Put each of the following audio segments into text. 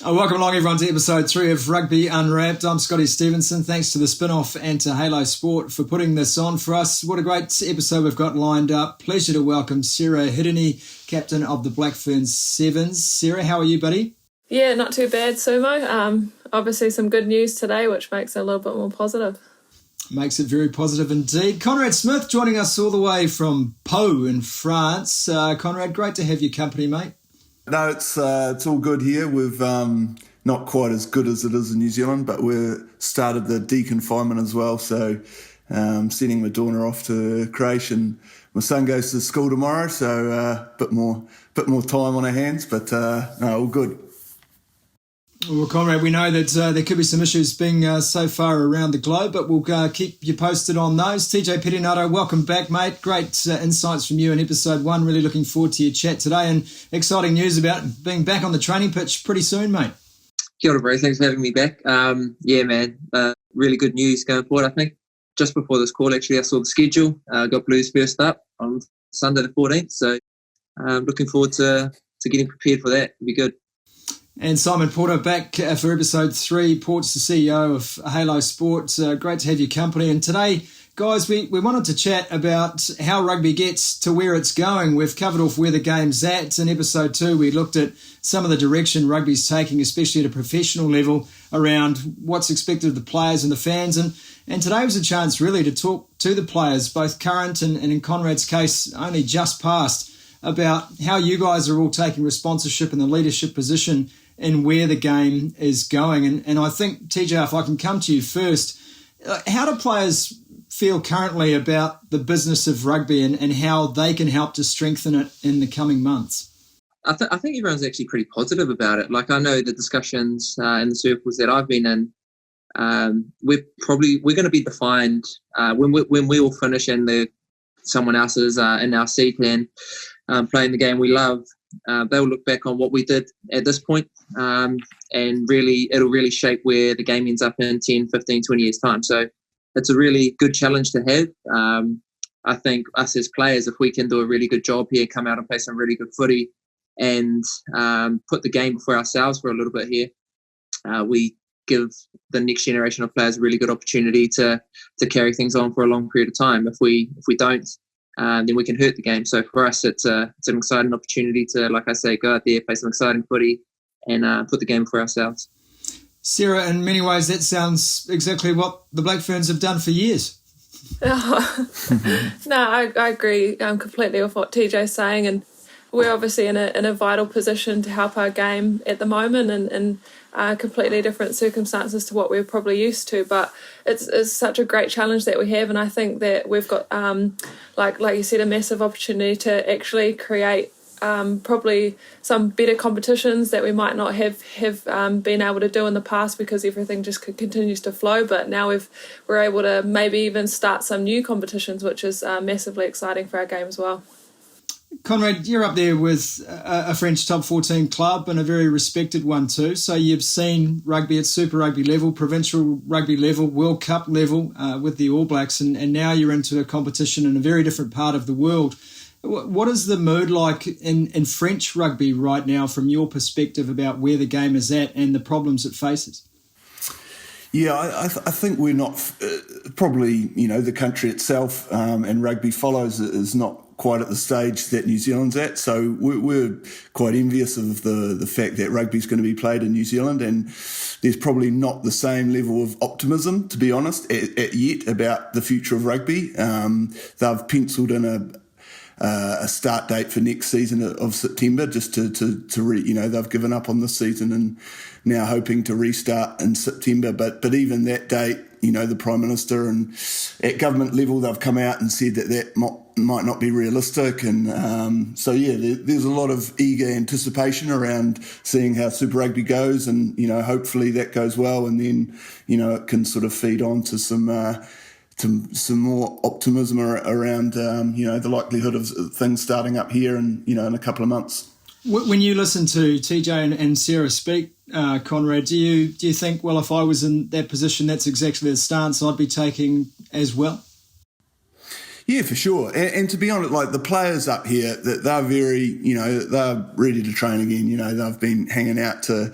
Welcome along everyone to episode 3 of Rugby Unwrapped. I'm Scotty Stevenson. Thanks to the Spinoff and to Halo Sport for putting this on for us. What a great episode we've got lined up. Pleasure to welcome Sarah Hirini, captain of the Black Ferns Sevens. Sarah, how are you, buddy? Yeah, not too bad, Sumo. Obviously some good news today, which makes it a little bit more positive. Makes it very positive indeed. Conrad Smith joining us all the way from Pau in France. Conrad, great to have your company, mate. No, it's all good here. We've not quite as good as it is in New Zealand, but we've started the deconfinement as well. So sending my daughter off to Croatia, and my son goes to school tomorrow. So a bit more time on our hands, but no, all good. Well, Conrad, we know that there could be some issues being so far around the globe, but we'll keep you posted on those. TJ Perenara, welcome back, mate. Great insights from you in episode 1. Really looking forward to your chat today, and exciting news about being back on the training pitch pretty soon, mate. Kia ora, bro. Thanks for having me back. Yeah, man. Really good news going forward. I think just before this call, actually, I saw the schedule. Got Blues first up on Sunday the 14th, so looking forward to getting prepared for that. It'll be good. And Simon Porter back for episode 3. Port's the CEO of Halo Sport. Great to have your company. And today, guys, we wanted to chat about how rugby gets to where it's going. We've covered off where the game's at. In episode 2, we looked at some of the direction rugby's taking, especially at a professional level, around what's expected of the players and the fans. And today was a chance really to talk to the players, both current and in Conrad's case, only just past, about how you guys are all taking responsorship in the leadership position and where the game is going. And I think, TJ, if I can come to you first, how do players feel currently about the business of rugby and how they can help to strengthen it in the coming months? I think everyone's actually pretty positive about it. Like, I know the discussions in the circles that I've been in, we're going to be defined when we all finish and someone else is in our seat and playing the game we love. They'll look back on what we did at this point, and really it'll really shape where the game ends up in 10, 15, 20 years' time. So it's a really good challenge to have. I think us as players, if we can do a really good job here, come out and play some really good footy and put the game before ourselves for a little bit here, we give the next generation of players a really good opportunity to carry things on for a long period of time. If we don't, then we can hurt the game. So for us, it's an exciting opportunity to, like I say, go out there, play some exciting footy and put the game for ourselves. Sarah, in many ways, that sounds exactly what the Black Ferns have done for years. No, I agree completely with what TJ's saying, and we're obviously in a vital position to help our game at the moment and completely different circumstances to what we're probably used to, but it's such a great challenge that we have, and I think that we've got like you said, a massive opportunity to actually create probably some better competitions that we might not have been able to do in the past because everything just continues to flow. But now we're able to maybe even start some new competitions, which is massively exciting for our game as well. Conrad, you're up there with a French top 14 club and a very respected one too. So you've seen rugby at Super Rugby level, provincial rugby level, World Cup level with the All Blacks, and now you're into a competition in a very different part of the world. What is the mood like in French rugby right now from your perspective about where the game is at and the problems it faces? Yeah, I think we're not probably, the country itself and rugby follows is not quite at the stage that New Zealand's at. So we're quite envious of the fact that rugby's going to be played in New Zealand, and there's probably not the same level of optimism, to be honest, yet about the future of rugby. They've penciled in a start date for next season of September, just they've given up on this season and now hoping to restart in September. But even that date, the Prime Minister and at government level, they've come out and said that might not be realistic. And there's a lot of eager anticipation around seeing how Super Rugby goes, and hopefully that goes well, and then it can sort of feed on to some more optimism around the likelihood of things starting up here in a couple of months. When you listen to TJ and Sarah speak, Conrad, do you think, well, if I was in that position, that's exactly the stance I'd be taking as well? Yeah, for sure. And to be honest, like the players up here, that they're very, they're ready to train again. They've been hanging out to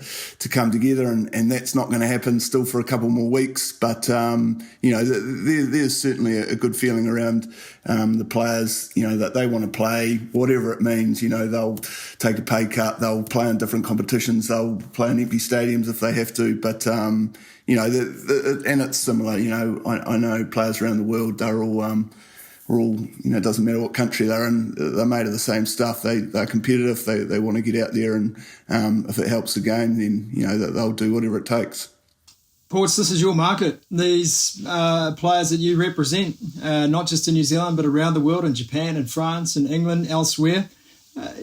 come together, and that's not going to happen still for a couple more weeks. But there's certainly a good feeling around the players. That they want to play, whatever it means. They'll take a pay cut. They'll play in different competitions. They'll play in empty stadiums if they have to. But and it's similar. I know players around the world. They're all. It doesn't matter what country they're in, they're made of the same stuff. They're competitive, they want to get out there, and if it helps the game, then, they'll do whatever it takes. Ports, this is your market. These players that you represent, not just in New Zealand, but around the world, in Japan and France and England, elsewhere.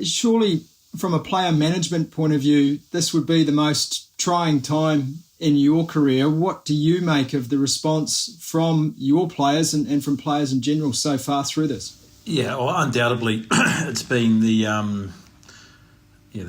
Surely, from a player management point of view, this would be the most trying time in your career. What do you make of the response from your players and from players in general so far through this? Yeah, well, undoubtedly, it's been the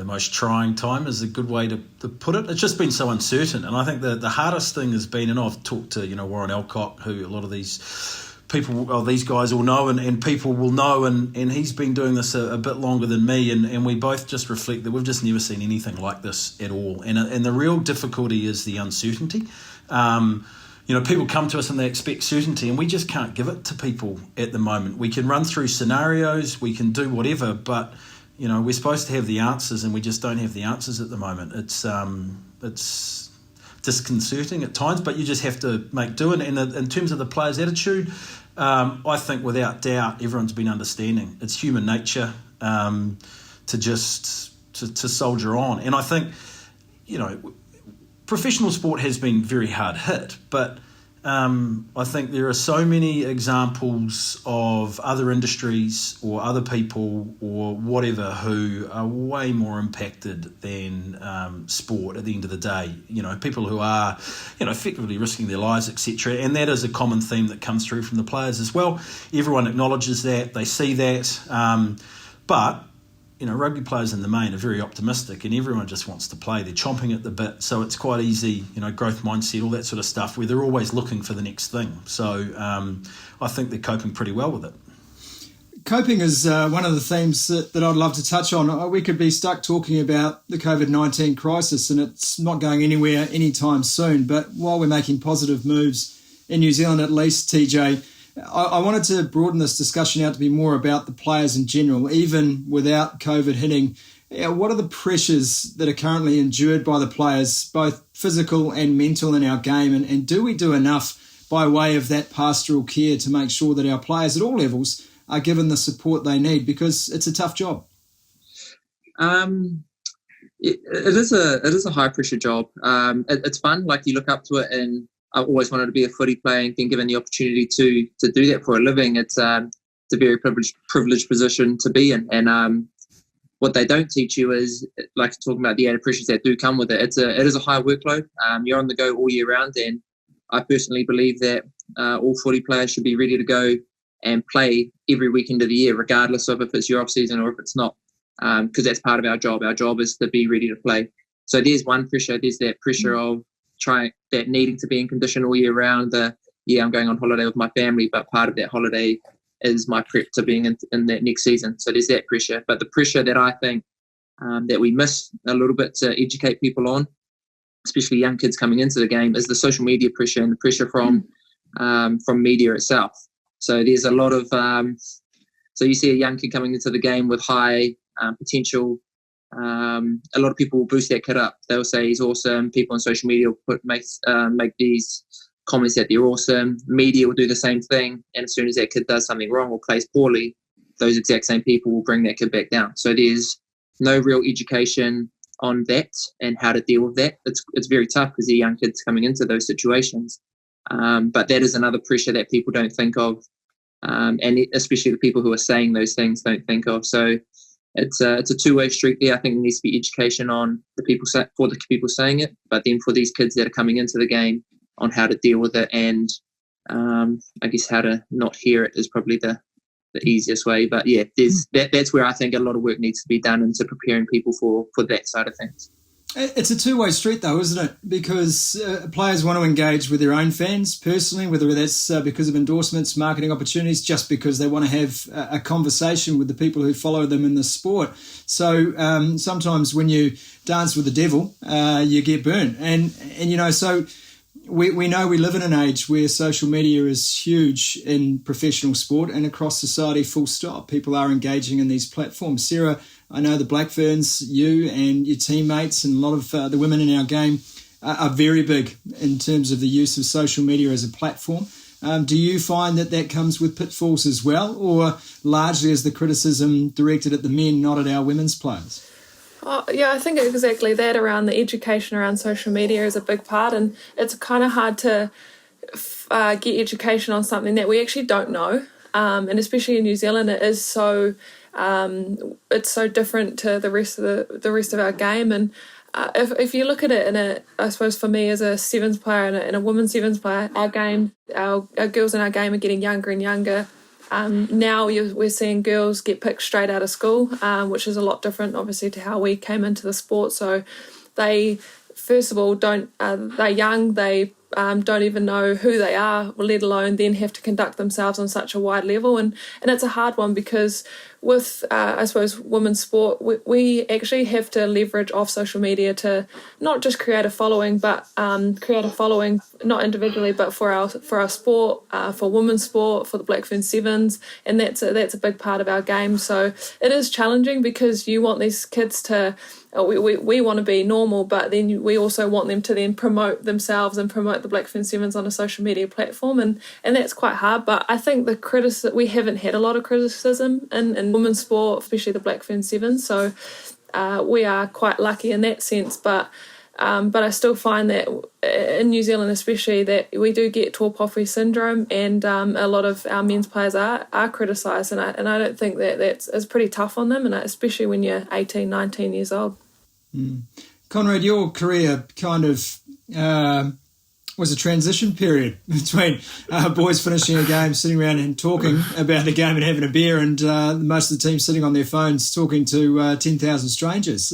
most trying time is a good way to put it. It's just been so uncertain, and I think the hardest thing has been, and I've talked to Warren Alcock, who a lot of these people, these guys will know, and people will know, and he's been doing this a bit longer than me, and we both just reflect that we've just never seen anything like this at all, and the real difficulty is the uncertainty. People come to us and they expect certainty, and we just can't give it to people at the moment. We can run through scenarios, we can do whatever, but we're supposed to have the answers, and we just don't have the answers at the moment. It's disconcerting at times, but you just have to make do. And in terms of the players' attitude, I think without doubt everyone's been understanding. It's human nature to soldier on. And I think, professional sport has been very hard hit, but I think there are so many examples of other industries or other people or whatever who are way more impacted than sport at the end of the day. People who are, effectively risking their lives, etc. And that is a common theme that comes through from the players as well. Everyone acknowledges that, they see that, but rugby players in the main are very optimistic, and everyone just wants to play. They're chomping at the bit, so it's quite easy, growth mindset, all that sort of stuff, where they're always looking for the next thing. So I think they're coping pretty well with it. Coping is one of the themes that I'd love to touch on. We could be stuck talking about the COVID-19 crisis, and it's not going anywhere anytime soon. But while we're making positive moves in New Zealand, at least, TJ, I wanted to broaden this discussion out to be more about the players in general, even without COVID hitting. What are the pressures that are currently endured by the players, both physical and mental, in our game? And do we do enough by way of that pastoral care to make sure that our players at all levels are given the support they need? Because it's a tough job. It is a high pressure job. It's fun. Like, you look up to it, and I always wanted to be a footy player, and being given the opportunity to do that for a living. It's a very privileged position to be in. And what they don't teach you is, like, talking about the added pressures that do come with it. It is a high workload. You're on the go all year round, and I personally believe that all footy players should be ready to go and play every weekend of the year, regardless of if it's your off season or if it's not, because that's part of our job. Our job is to be ready to play. So there's one pressure. There's that pressure of needing to be in condition all year round. I'm going on holiday with my family, but part of that holiday is my prep to being in that next season. So there's that pressure. But the pressure that I think that we miss a little bit to educate people on, especially young kids coming into the game, is the social media pressure and the pressure from media itself. So there's a lot of so you see a young kid coming into the game with high potential. A lot of people will boost that kid up. They'll say he's awesome. People on social media will make these comments that they're awesome. Media will do the same thing. And as soon as that kid does something wrong or plays poorly, those exact same people will bring that kid back down. So there's no real education on that and how to deal with that. It's very tough because they're young kids coming into those situations. But that is another pressure that people don't think of, and especially the people who are saying those things don't think of. So it's a two-way street there. I think there needs to be education on the people saying it, but then for these kids that are coming into the game, on how to deal with it, and I guess how to not hear it is probably the easiest way. But yeah, that's where I think a lot of work needs to be done into preparing people for that side of things. It's a two-way street, though, isn't it? Because players want to engage with their own fans personally, whether that's because of endorsements, marketing opportunities, just because they want to have a conversation with the people who follow them in the sport. So sometimes when you dance with the devil, you get burnt. And so we know we live in an age where social media is huge in professional sport and across society, full stop. People are engaging in these platforms. Sarah, I know the Black Ferns, you and your teammates and a lot of the women in our game are very big in terms of the use of social media as a platform. Do you find that comes with pitfalls as well, or largely is the criticism directed at the men, not at our women's players? Oh, yeah, I think exactly that. Around the education around social media is a big part, and it's kind of hard to get education on something that we actually don't know, and especially in New Zealand, it is so it's so different to the rest of our game. And if you look at it I suppose for me as a sevens player and a women's sevens player, our girls in our game are getting younger and younger. Now we're seeing girls get picked straight out of school, which is a lot different, obviously, to how we came into the sport. So they, first of all, they're young, they don't even know who they are, let alone then have to conduct themselves on such a wide level. And it's a hard one because with, I suppose, women's sport, we actually have to leverage off social media to not just create a following, but create a following not individually, but for our sport, for women's sport, for the Black Ferns Sevens, and that's a big part of our game. So it is challenging because you want these kids to. We want to be normal, but then we also want them to then promote themselves and promote the Black Ferns Sevens on a social media platform, and that's quite hard. But I think we haven't had a lot of criticism in women's sport, especially the Black Ferns Sevens, so we are quite lucky in that sense. But I still find that in New Zealand especially that we do get tōpōwhi syndrome, and a lot of our men's players are criticised, and I don't think it's pretty tough on them, and especially when you're 18, 19 years old. Conrad, your career kind of was a transition period between boys finishing a game, sitting around and talking about the game and having a beer, and most of the team sitting on their phones talking to 10,000 strangers.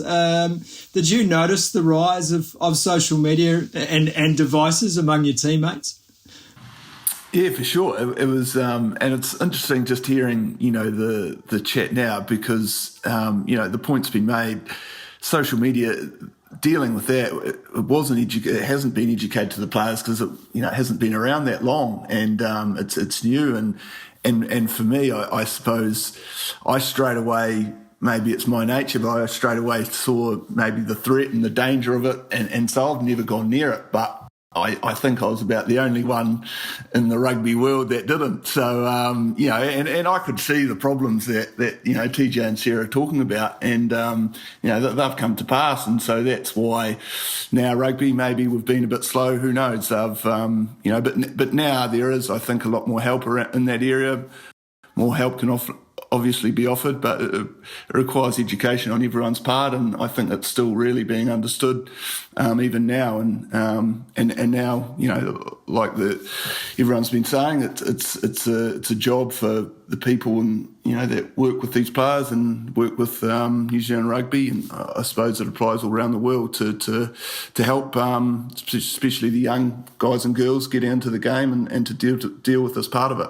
Did you notice the rise of social media and devices among your teammates? Yeah, for sure. It was, and it's interesting just hearing, the chat now because, the point's been made. Social media, dealing with that, it hasn't been educated to the players because it hasn't been around that long, and it's new. And for me, I suppose I straight away, maybe it's my nature, but I straight away saw maybe the threat and the danger of it, and so I've never gone near it. But I think I was about the only one in the rugby world that didn't. So, and I could see the problems that TJ and Sarah are talking about, and, that they've come to pass. And so that's why now rugby, maybe we've been a bit slow, who knows? But now there is, I think, a lot more help in that area. More help can obviously be offered, but it requires education on everyone's part, and I think it's still really being understood even now. And now, like everyone's been saying, it's a job for the people that work with these players and work with New Zealand Rugby, and I suppose it applies all around the world to help, especially the young guys and girls get into the game and to deal with this part of it.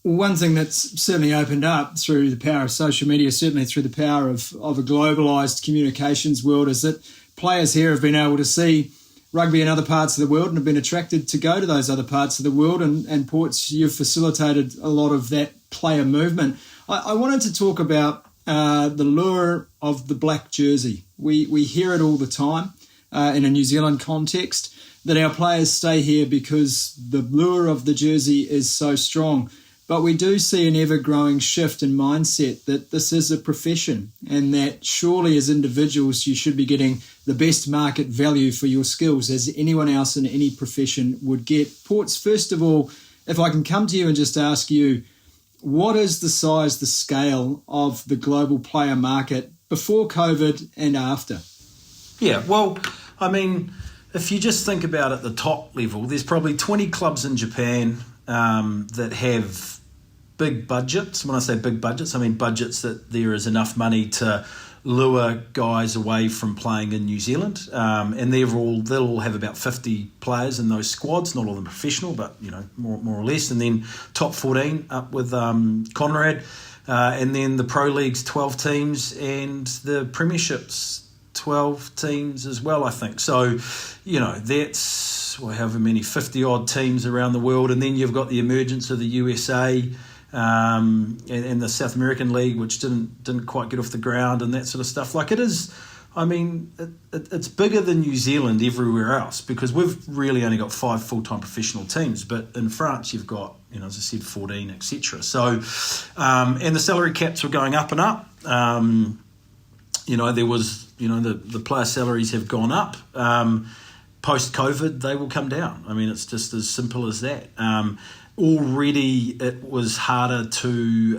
One thing that's certainly opened up through the power of social media, certainly through the power of a globalised communications world, is that players here have been able to see rugby in other parts of the world and have been attracted to go to those other parts of the world. And Ports, you've facilitated a lot of that player movement. I wanted to talk about the lure of the black jersey. We hear it all the time in a New Zealand context, that our players stay here because the lure of the jersey is so strong. But we do see an ever-growing shift in mindset that this is a profession, and that surely as individuals you should be getting the best market value for your skills as anyone else in any profession would get. Ports, first of all, if I can come to you and just ask you, what is the size, the scale of the global player market before COVID and after? Yeah, well, I mean, if you just think about at the top level, there's probably 20 clubs in Japan that have big budgets. When I say big budgets, I mean budgets that there is enough money to lure guys away from playing in New Zealand, and they'll all have about 50 players in those squads. Not all of them professional, but more or less. And then top 14 up with Conrad, and then the Pro League's 12 teams and the Premiership's 12 teams as well, I think. So, that's however many 50 odd teams around the world, and then you've got the emergence of the USA. And the South American League, which didn't quite get off the ground, and that sort of stuff. Like, it is, it's bigger than New Zealand everywhere else, because we've really only got 5 full-time professional teams, but in France you've got, as I said, 14, etc. So, and the salary caps were going up and up. There was, the player salaries have gone up. Post-COVID, they will come down. It's just as simple as that. Already it was harder to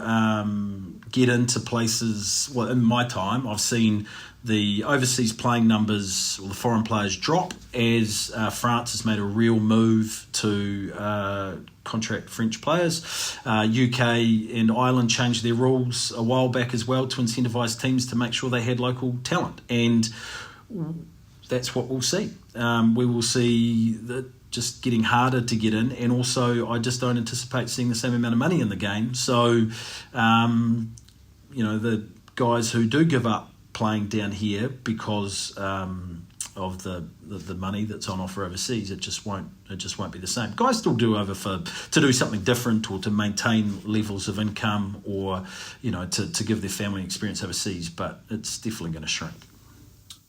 get into places. Well, in my time, I've seen the overseas playing numbers, or the foreign players, drop as France has made a real move to contract French players. UK and Ireland changed their rules a while back as well to incentivise teams to make sure they had local talent. And that's what we'll see. We will see that just getting harder to get in, and also I just don't anticipate seeing the same amount of money in the game. So, the guys who do give up playing down here because of the money that's on offer overseas, it just won't be the same. Guys still do to do something different, or to maintain levels of income, or to give their family experience overseas, but it's definitely going to shrink.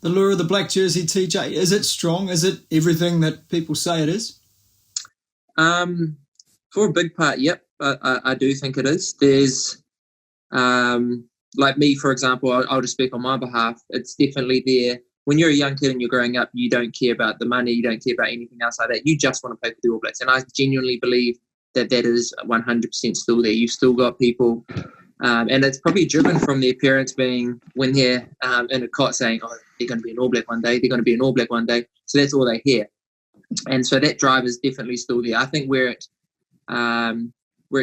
The lure of the black jersey, TJ, is it strong? Is it everything that people say it is? For a big part, yep. I do think it is. There's, like me, for example, I'll just speak on my behalf. It's definitely there. When you're a young kid and you're growing up, you don't care about the money, you don't care about anything else like that. You just want to play for the All Blacks. And I genuinely believe that is 100% still there. You've still got people, and it's probably driven from their parents being, when they're in a cot, saying, oh, they're going to be an All Black one day, they're going to be an All Black one day. So that's all they hear. And so that drive is definitely still there. I think where it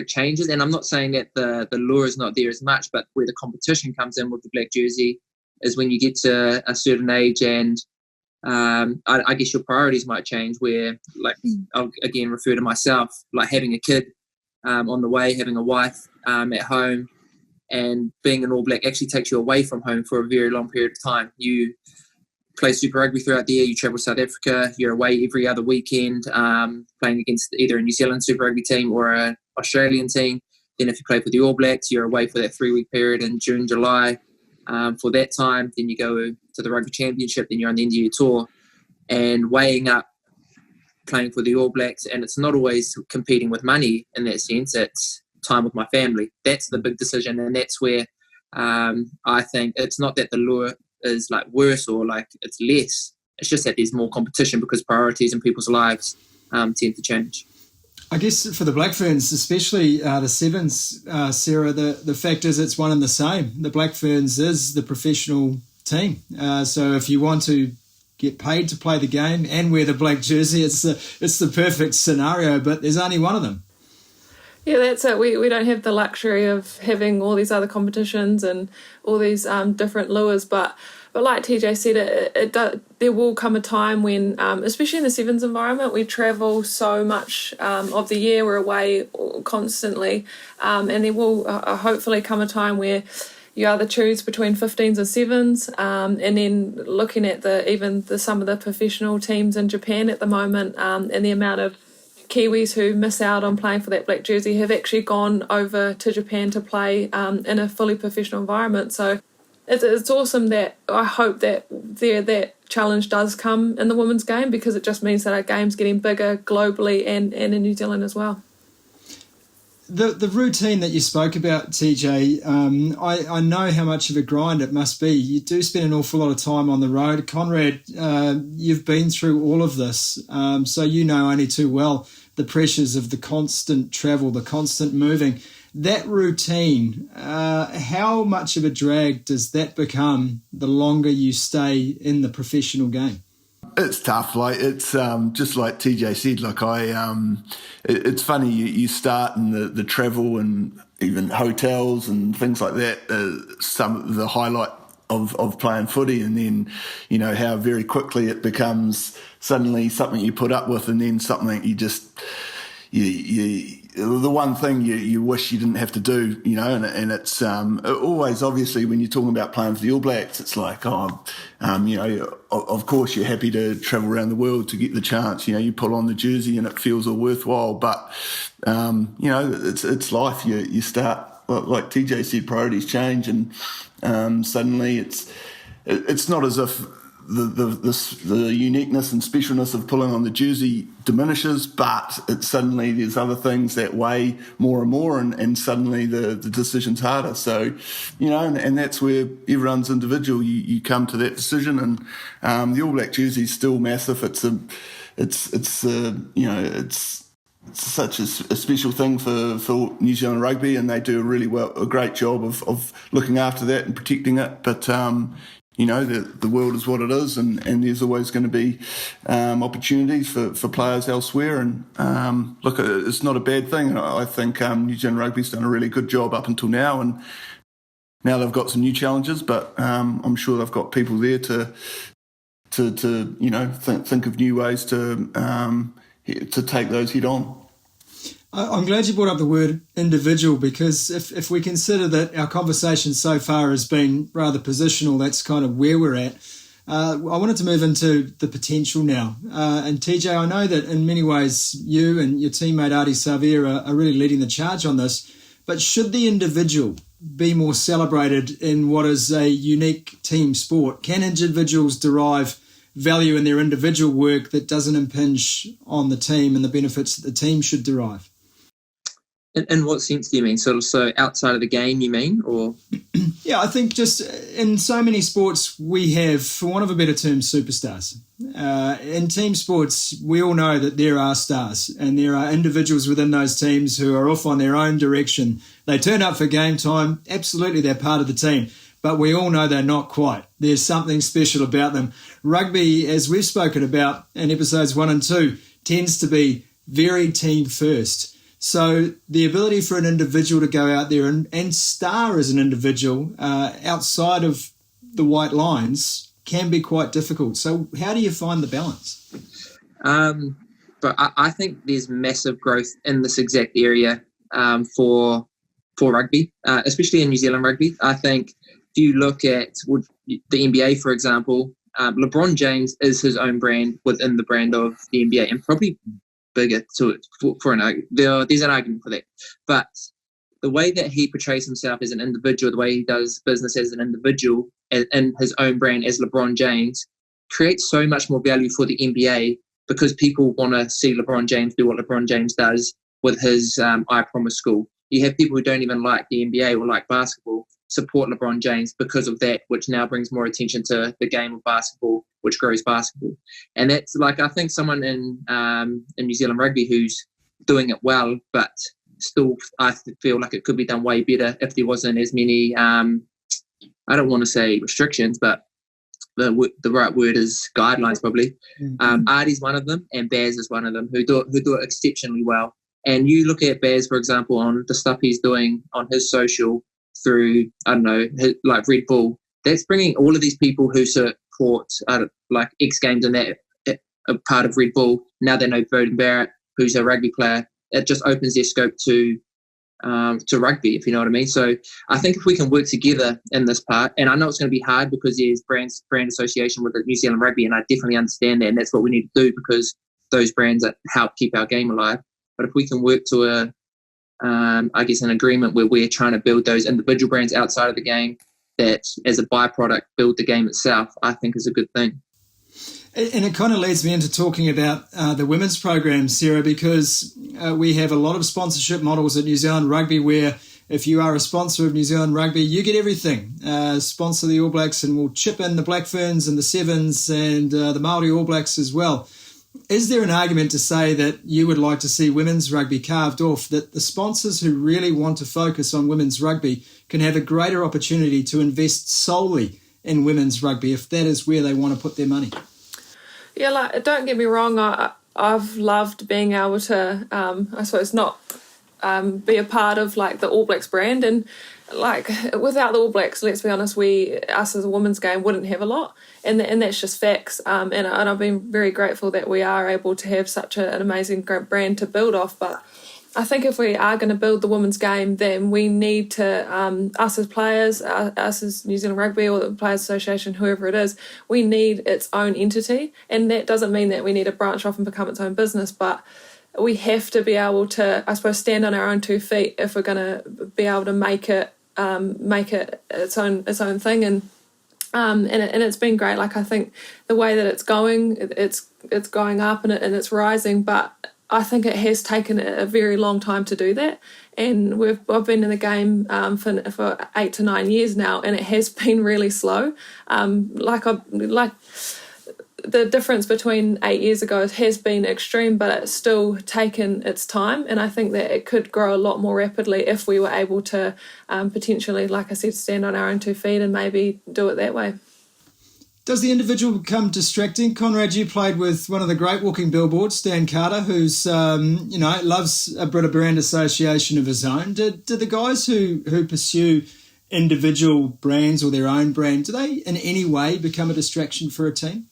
changes, and I'm not saying that the lure is not there as much, but where the competition comes in with the black jersey is when you get to a certain age, and I guess your priorities might change, where, like, I'll again refer to myself, like having a kid on the way, having a wife at home, and being an All Black actually takes you away from home for a very long period of time. You play Super Rugby throughout the year, you travel to South Africa, you're away every other weekend playing against either a New Zealand Super Rugby team or an Australian team. Then if you play for the All Blacks, you're away for that 3-week period in June, July for that time. Then you go to the Rugby Championship, then you're on the end of your tour. And weighing up playing for the All Blacks, and it's not always competing with money in that sense, it's time with my family. That's the big decision, and that's where I think it's not that the lure is like worse or like it's less. It's just that there's more competition because priorities in people's lives tend to change. I guess for the Black Ferns, especially the Sevens, Sarah, the fact is it's one and the same. The Black Ferns is the professional team. So if you want to get paid to play the game and wear the black jersey, it's the perfect scenario, but there's only one of them. Yeah, that's it. We don't have the luxury of having all these other competitions and all these different lures, but like TJ said, there will come a time when, especially in the Sevens environment, we travel so much of the year, we're away constantly, and there will hopefully come a time where you either choose between 15s or 7s, and then looking at some of the professional teams in Japan at the moment, and the amount of Kiwis who miss out on playing for that black jersey have actually gone over to Japan to play in a fully professional environment. So it's awesome that I hope that that challenge does come in the women's game, because it just means that our game's getting bigger globally and in New Zealand as well. The routine that you spoke about, TJ, I know how much of a grind it must be. You do spend an awful lot of time on the road. Conrad, you've been through all of this, so you know only too well the pressures of the constant travel, the constant moving. That routine, how much of a drag does that become the longer you stay in the professional game? It's tough. Like, it's just like TJ said. Like, it's funny. You start in the travel and even hotels and things like that. Some of the highlight of playing footy, and then, you know, how very quickly it becomes suddenly something you put up with, and then something you just the one thing you wish you didn't have to do, you know, and it's always, obviously, when you're talking about playing for the All Blacks, it's like, you know, of course you're happy to travel around the world to get the chance, you know, you pull on the jersey and it feels all worthwhile, but, you know, it's life. You start, like TJ said, priorities change, and suddenly it's not as if the uniqueness and specialness of pulling on the jersey diminishes, but it's suddenly there's other things that weigh more and more, and suddenly the decision's harder. So, you know, and that's where everyone's individual. You come to that decision, and the All Black jersey is still massive. It's such a special thing for New Zealand Rugby, and they do a great job of looking after that and protecting it. But you know, the world is what it is, and there's always going to be opportunities for players elsewhere. And look, it's not a bad thing. And I think New Zealand Rugby's done a really good job up until now, and now they've got some new challenges. But I'm sure they've got people there to you know, think of new ways to take those head on. I'm glad you brought up the word individual, because if we consider that our conversation so far has been rather positional, that's kind of where we're at. I wanted to move into the potential now. And TJ, I know that in many ways you and your teammate Adi Savir are really leading the charge on this, but should the individual be more celebrated in what is a unique team sport? Can individuals derive value in their individual work that doesn't impinge on the team and the benefits that the team should derive? In what sense do you mean? So outside of the game, you mean? Or yeah, I think just in so many sports we have, for want of a better term, superstars. In team sports, we all know that there are stars, and there are individuals within those teams who are off on their own direction. They turn up for game time. Absolutely, they're part of the team. But we all know they're not quite. There's something special about them. Rugby, as we've spoken about in episodes 1 and 2, tends to be very team first. So the ability for an individual to go out there and star as an individual outside of the white lines can be quite difficult. So how do you find the balance? But I think there's massive growth in this exact area for rugby, especially in New Zealand Rugby. I think if you look at the NBA, for example, LeBron James is his own brand within the brand of the NBA, and probably bigger to it for an argument. There's an argument for that. But the way that he portrays himself as an individual, the way he does business as an individual in his own brand as LeBron James, creates so much more value for the NBA, because people want to see LeBron James do what LeBron James does with his I Promise School. You have people who don't even like the NBA or like basketball support LeBron James because of that, which now brings more attention to the game of basketball, which grows basketball. And that's like, I think someone in New Zealand Rugby who's doing it well, but still I feel like it could be done way better if there wasn't as many, I don't want to say restrictions, but the right word is guidelines probably. Artie's one of them, and Baz is one of them, who do it exceptionally well. And you look at Baz, for example, on the stuff he's doing on his social through, I don't know, like Red Bull, that's bringing all of these people who support like X Games and that a part of Red Bull. Now they know Beauden Barrett, who's a rugby player. It just opens their scope to rugby, if you know what I mean. So I think if we can work together in this part, and I know it's going to be hard because there's brand association with the New Zealand Rugby, and I definitely understand that, and that's what we need to do because those brands help keep our game alive. But if we can work to I guess an agreement where we're trying to build those individual brands outside of the game that as a byproduct build the game itself, I think is a good thing. And it kind of leads me into talking about the women's program, Sarah, because we have a lot of sponsorship models at New Zealand Rugby where if you are a sponsor of New Zealand Rugby, you get everything. Sponsor the All Blacks and we'll chip in the Black Ferns and the Sevens and the Māori All Blacks as well. Is there an argument to say that you would like to see women's rugby carved off, that the sponsors who really want to focus on women's rugby can have a greater opportunity to invest solely in women's rugby if that is where they want to put their money? Yeah, like, don't get me wrong, I've loved being able to, I suppose, not be a part of like the All Blacks brand, and like without the All Blacks, let's be honest, us as a women's game wouldn't have a lot, and that's just facts. And I've been very grateful that we are able to have such an amazing brand to build off. But I think if we are going to build the women's game, then we need to, us as players, us as New Zealand Rugby or the Players Association, whoever it is, we need its own entity. And that doesn't mean that we need to branch off and become its own business, but we have to be able to, I suppose, stand on our own 2 feet if we're going to be able to make it its own thing. And it's been great. Like, I think the way that it's going, it's going up and it's rising, but I think it has taken a very long time to do that. And I've been in the game for 8 to 9 years now, and it has been really slow. The difference between 8 years ago has been extreme, but it's still taken its time. And I think that it could grow a lot more rapidly if we were able to potentially, like I said, stand on our own 2 feet and maybe do it that way. Does the individual become distracting? Conrad, you played with one of the great walking billboards, Stan Carter, who's loves a bit of brand association of his own. Do the guys who pursue individual brands or their own brand, do they in any way become a distraction for a team?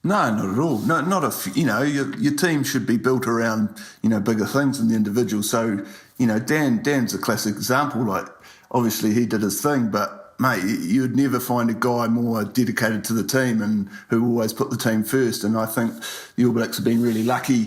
No, not at all. No, not if your team should be built around bigger things than the individual. So Dan's a classic example. Like, obviously he did his thing, but mate, you'd never find a guy more dedicated to the team and who always put the team first. And I think the All Blacks have been really lucky,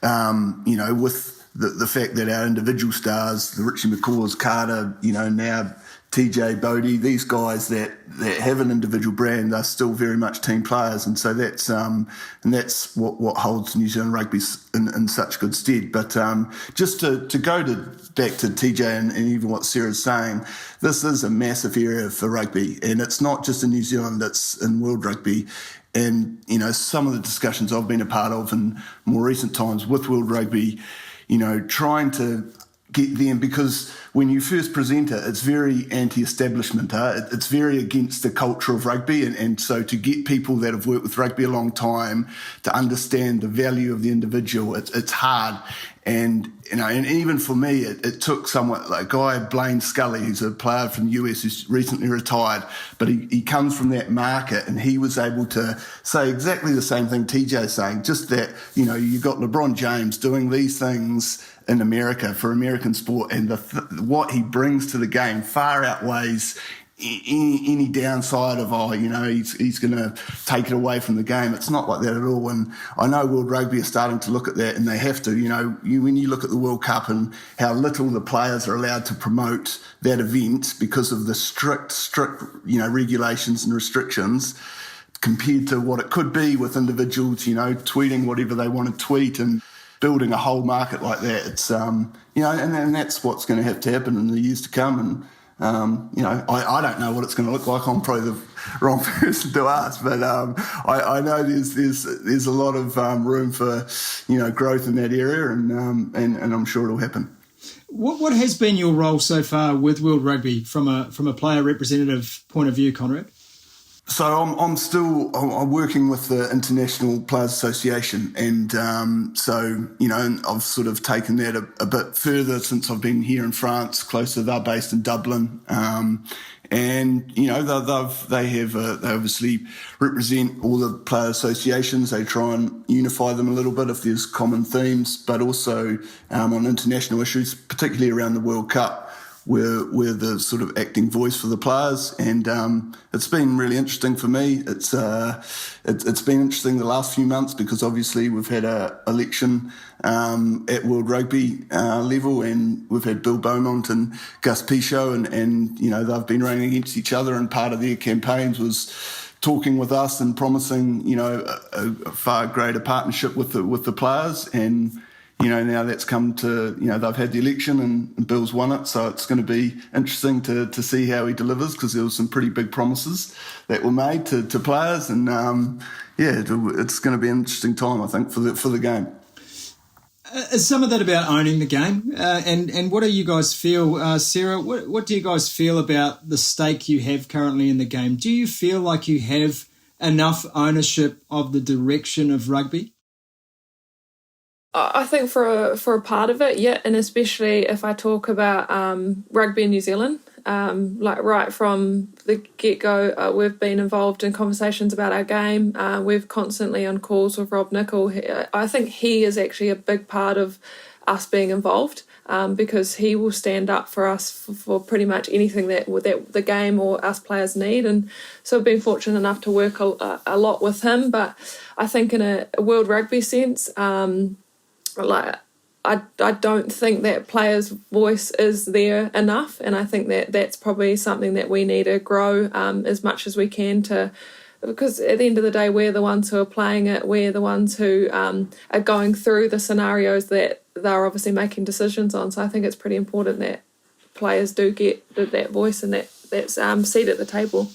with the fact that our individual stars, the Richie McCaws, Carter, now TJ, Bodie, these guys that have an individual brand, they're still very much team players, and so that's what holds New Zealand Rugby in such good stead. But just to go back to TJ and even what Sarah's saying, this is a massive area for rugby, and it's not just in New Zealand; it's in World Rugby. And some of the discussions I've been a part of in more recent times with World Rugby, trying to get them, because when you first present it, it's very anti-establishment. It's very against the culture of rugby, and so to get people that have worked with rugby a long time to understand the value of the individual, it's hard. And and even for me, it took somewhat, like a guy, Blaine Scully, who's a player from the US who's recently retired, but he comes from that market, and he was able to say exactly the same thing TJ's saying, just that, you got LeBron James doing these things in America for American sport, and what he brings to the game far outweighs any downside of he's going to take it away from the game. It's not like that at all. And I know World Rugby are starting to look at that, and they have to. When you look at the World Cup and how little the players are allowed to promote that event because of the strict regulations and restrictions, compared to what it could be with individuals tweeting whatever they want to tweet and building a whole market like that. It's and that's what's going to have to happen in the years to come. And I don't know what it's going to look like. I'm probably the wrong person to ask, but I know there's a lot of room for growth in that area, and I'm sure it'll happen. What has been your role so far with World Rugby from a player representative point of view, Conrad? So I'm working with the International Players Association, and I've sort of taken that a bit further since I've been here in France. Closer, they're based in Dublin, and they obviously represent all the player associations. They try and unify them a little bit if there's common themes, but also on international issues, particularly around the World Cup. We're the sort of acting voice for the players, and it's been really interesting for me. It's been interesting the last few months because obviously we've had an election at World Rugby level, and we've had Bill Beaumont and Gus Pichot, and they've been running against each other, and part of their campaigns was talking with us and promising a far greater partnership with the players. And now that's come to, they've had the election and Bill's won it. So it's going to be interesting to see how he delivers, because there were some pretty big promises that were made to players. And, it's going to be an interesting time, I think, for the game. Is some of that about owning the game? And what do you guys feel, Sarah, what do you guys feel about the stake you have currently in the game? Do you feel like you have enough ownership of the direction of rugby? I think for a part of it, yeah, and especially if I talk about rugby in New Zealand, like right from the get-go, we've been involved in conversations about our game. We've constantly on calls with Rob Nicol. I think he is actually a big part of us being involved, because he will stand up for us for pretty much anything that the game or us players need. And so I've been fortunate enough to work a lot with him. But I think in a World Rugby sense, like I don't think that players' voice is there enough, and I think that that's probably something that we need to grow as much as we can because at the end of the day, we're the ones who are playing it, we're the ones who are going through the scenarios that they're obviously making decisions on. So I think it's pretty important that players do get that voice and that's seat at the table.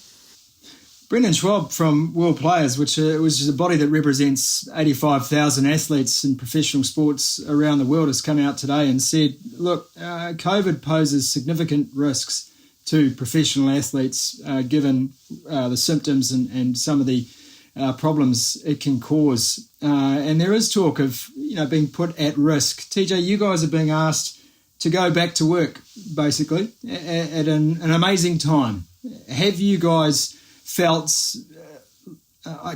Brendan Schwab from World Players, which is a body that represents 85,000 athletes in professional sports around the world, has come out today and said, look, COVID poses significant risks to professional athletes given the symptoms and some of the problems it can cause. And there is talk of being put at risk. TJ, you guys are being asked to go back to work, basically, at an amazing time. Have you guys felt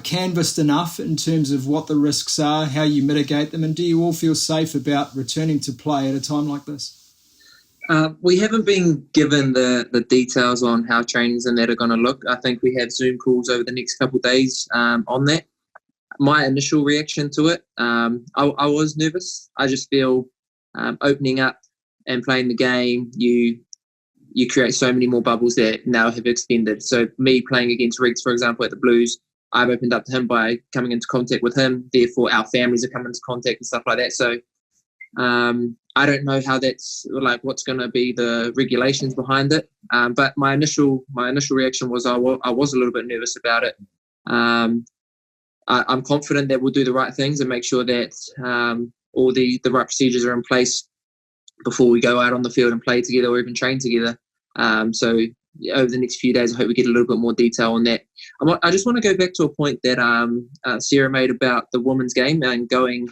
canvassed enough in terms of what the risks are, how you mitigate them, and do you all feel safe about returning to play at a time like this? We haven't been given the details on how trainings and that are going to look. I think we have Zoom calls over the next couple of days on that. My initial reaction to it, I was nervous. I just feel opening up and playing the game, you create so many more bubbles that now have extended. So me playing against Riggs, for example, at the Blues, I've opened up to him by coming into contact with him. Therefore, our families are coming into contact and stuff like that. So I don't know how that's what's going to be the regulations behind it. But my initial reaction was I was a little bit nervous about it. I'm confident that we'll do the right things and make sure that all the right procedures are in place before we go out on the field and play together or even train together. So over the next few days, I hope we get a little bit more detail on that. I just want to go back to a point that Sarah made about the women's game and going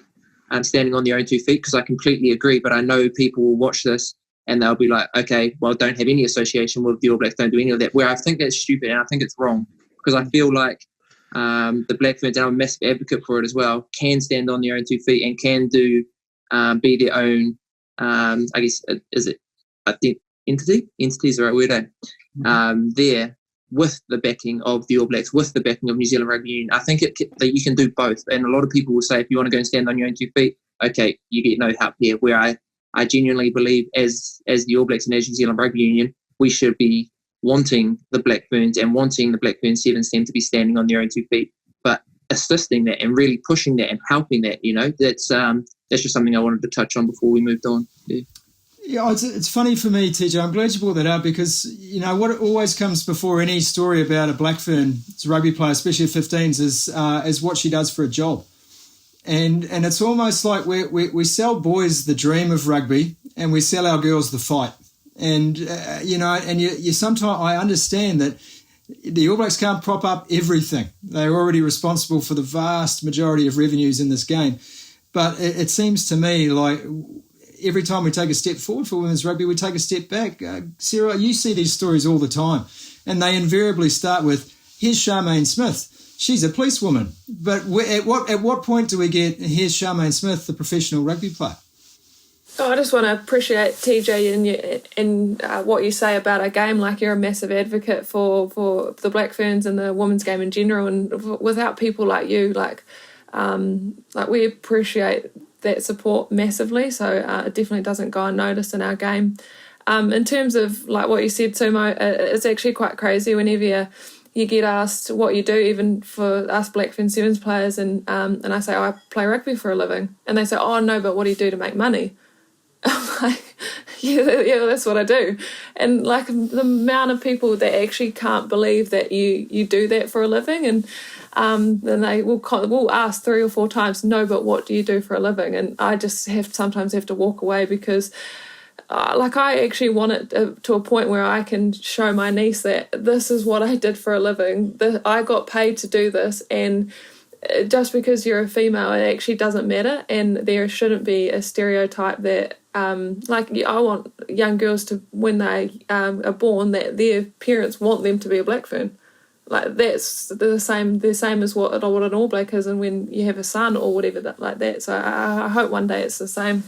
and standing on their own 2 feet, because I completely agree. But I know people will watch this and they'll be like, okay, well, don't have any association with the All Blacks, don't do any of that. Where I think that's stupid and I think it's wrong, because I feel like the Black Ferns, and I'm a massive advocate for it as well, can stand on their own 2 feet and can do be their own. I guess I think entity is the right word. There with the backing of the All Blacks, with the backing of New Zealand Rugby Union. I think that you can do both. And a lot of people will say, if you want to go and stand on your own 2 feet, okay, you get no help here. Where I genuinely believe, as the All Blacks and as New Zealand Rugby Union, we should be wanting the Black Ferns and wanting the Black Ferns Sevens team to be standing on their own 2 feet, but assisting that and really pushing that and helping that. That's just something I wanted to touch on before we moved on. Yeah, it's funny for me, TJ. I'm glad you brought that up, because what always comes before any story about a Black Ferns rugby player, especially at 15s, is what she does for a job, and it's almost like we sell boys the dream of rugby and we sell our girls the fight, and you sometimes I understand that the All Blacks can't prop up everything. They're already responsible for the vast majority of revenues in this game, but it seems to me like every time we take a step forward for women's rugby, we take a step back. Sarah, you see these stories all the time, and they invariably start with, here's Charmaine Smith. She's a policewoman. But at what point do we get, here's Charmaine Smith, the professional rugby player? I just want to appreciate TJ and what you say about our game. Like, you're a massive advocate for the Black Ferns and the women's game in general. And without people like you, we appreciate that support massively, so it definitely doesn't go unnoticed in our game. In terms of what you said, Sumo, it's actually quite crazy whenever you get asked what you do, even for us Black Ferns Sevens players, and I say, I play rugby for a living, and they say, oh no, but what do you do to make money? I'm like, yeah, that's what I do. And the amount of people that actually can't believe that you do that for a living, and then they will ask 3 or 4 times, no, but what do you do for a living? And I just sometimes have to walk away, because I actually want it to a point where I can show my niece that this is what I did for a living. I got paid to do this, and just because you're a female, it actually doesn't matter, and there shouldn't be a stereotype that I want young girls to, when they are born, that their parents want them to be a black fern. Like that's the same as what an All Black is, and when you have a son or whatever like that. So I hope one day it's the same.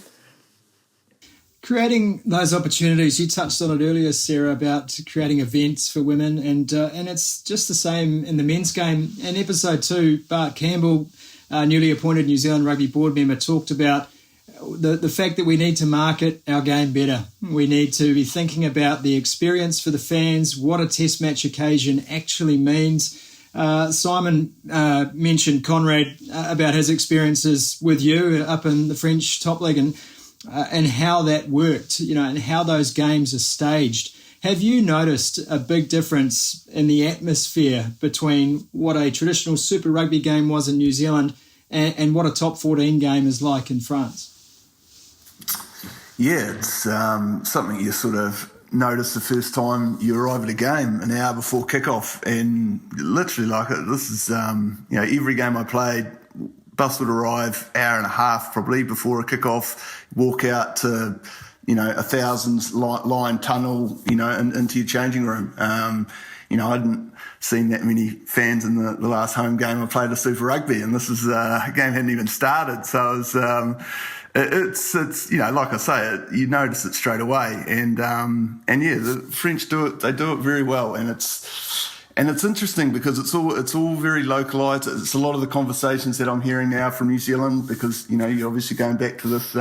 Creating those opportunities, you touched on it earlier, Sarah, about creating events for women, and it's just the same in the men's game. In episode 2, Bart Campbell, newly appointed New Zealand Rugby board member, talked about the fact that we need to market our game better. We need to be thinking about the experience for the fans, what a test match occasion actually means. Simon mentioned Conrad about his experiences with you up in the French top league, and how that worked, and how those games are staged. Have you noticed a big difference in the atmosphere between what a traditional Super Rugby game was in New Zealand and what a top 14 game is like in France? Yeah, it's something you sort of notice the first time you arrive at a game an hour before kickoff, and literally this is every game I played, bus would arrive hour and a half probably before a kickoff, walk out to 1,000 line tunnel into your changing room. I hadn't seen that many fans in the last home game I played of Super Rugby, and this is a game hadn't even started, so it was it's like I say, you notice it straight away, and the French do it. They do it very well, and it's interesting because it's all very localised. It's a lot of the conversations that I'm hearing now from New Zealand, because you're obviously going back to this